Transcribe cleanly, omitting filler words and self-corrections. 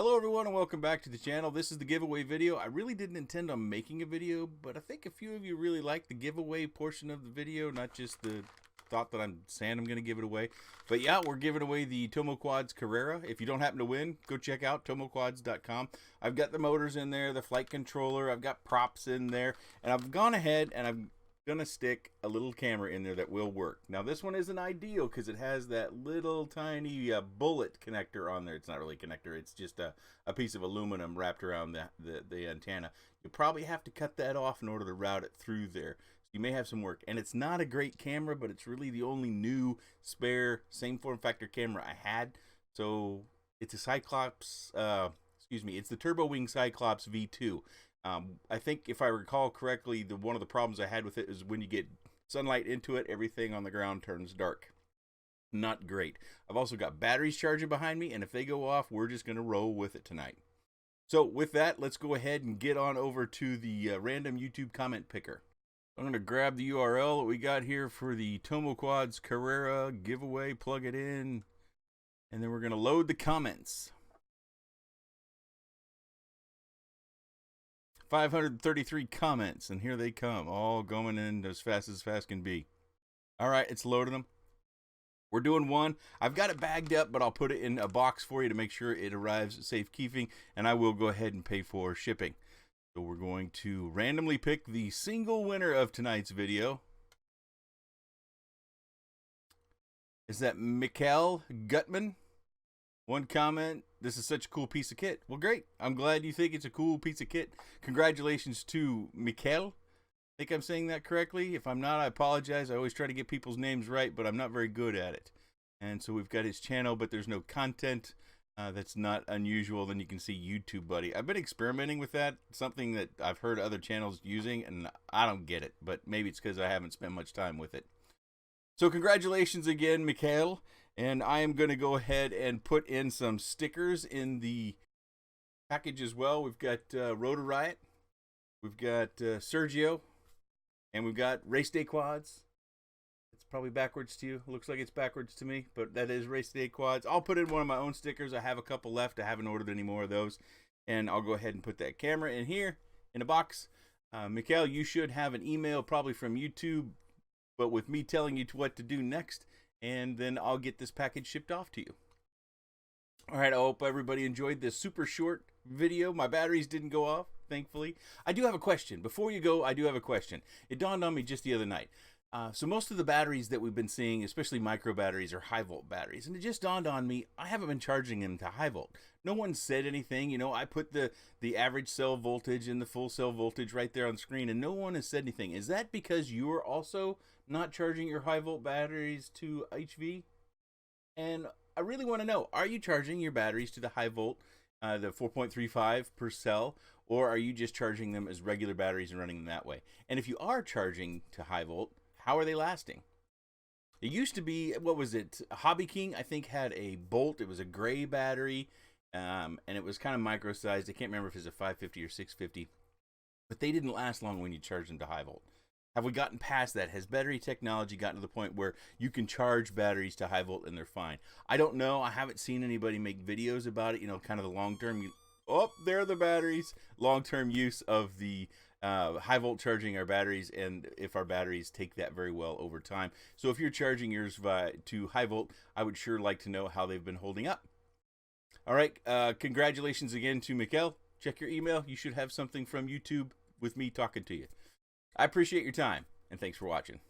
Hello everyone and welcome back to the channel. This is the giveaway video. I really didn't intend on making a video, but I think a few of you really like the giveaway portion of the video, not just the thought that I'm saying I'm going to give it away. But yeah, we're giving away the TomoQuads Carerra. If you don't happen to win, go check out tomoquads.com. I've got the motors in there, the flight controller, I've got props in there, and I've gone ahead and I'm gonna stick a little camera in there that will work. Now this one isn't ideal because it has that little tiny bullet connector on there. It's not really a connector, it's just a piece of aluminum wrapped around the antenna. You probably have to cut that off in order to route it through there. So you may have some work, and it's not a great camera, but it's really the only new spare same form factor camera I had. So it's a Cyclops it's the Turbo Wing Cyclops V2. I think if I recall correctly, one of the problems I had with it is when you get sunlight into it, everything on the ground turns dark. Not great. I've also got batteries charging behind me, and if they go off, we're just going to roll with it tonight. So with that, let's go ahead and get on over to the random YouTube comment picker. I'm going to grab the URL that we got here for the TomoQuads Carerra giveaway, plug it in, and then we're going to load the comments. 533 comments, and here they come, all going in as fast can be. All right, it's loading them. We're doing one. I've got it bagged up, but I'll put it in a box for you to make sure it arrives safekeeping, and I will go ahead and pay for shipping. So we're going to randomly pick the single winner of tonight's video. Is that Mikhail Gutman? One comment, this is such a cool piece of kit. Well, great. I'm glad you think it's a cool piece of kit. Congratulations to Mikhail. I think I'm saying that correctly. If I'm not, I apologize. I always try to get people's names right, but I'm not very good at it. And so we've got his channel, but there's no content. That's not unusual. Then you can see YouTube Buddy. I've been experimenting with that, something that I've heard other channels using, and I don't get it. But maybe it's because I haven't spent much time with it. So congratulations again, Mikhail. And I am going to go ahead and put in some stickers in the package as well. We've got Rotor Riot, we've got Sergio, and we've got RaceDayQuads. It's probably backwards to you. Looks like it's backwards to me, but that is RaceDayQuads. I'll put in one of my own stickers. I have a couple left. I haven't ordered any more of those. And I'll go ahead and put that camera in here in a box. Mikhail, you should have an email probably from YouTube, but with me telling you what to do next. And then I'll get this package shipped off to you. All right, I hope everybody enjoyed this super short video. My batteries didn't go off, thankfully. I do have a question. Before you go, I do have a question. It dawned on me just the other night. So most of the batteries that we've been seeing, especially micro batteries, are high volt batteries. And it just dawned on me, I haven't been charging them to high volt. No one said anything. You know, I put the average cell voltage and the full cell voltage right there on the screen, and no one has said anything. Is that because you are also not charging your high volt batteries to HV? And I really want to know, are you charging your batteries to the high volt, the 4.35 per cell, or are you just charging them as regular batteries and running them that way? And if you are charging to high volt, how are they lasting? It used to be, what was it? Hobby King, I think, had a Bolt. It was a gray battery, and it was kind of micro sized. I can't remember if it was a 550 or 650, but they didn't last long when you charge them to high volt. Have we gotten past that? Has battery technology gotten to the point where you can charge batteries to high volt and they're fine? I don't know. I haven't seen anybody make videos about it, you know, kind of the long-term. Oh, there are the batteries. Long-term use of the high volt charging our batteries, and if our batteries take that very well over time. So if you're charging yours to high volt, I would sure like to know how they've been holding up. All right. Congratulations again to Mikhail. Check your email. You should have something from YouTube with me talking to you. I appreciate your time, and thanks for watching.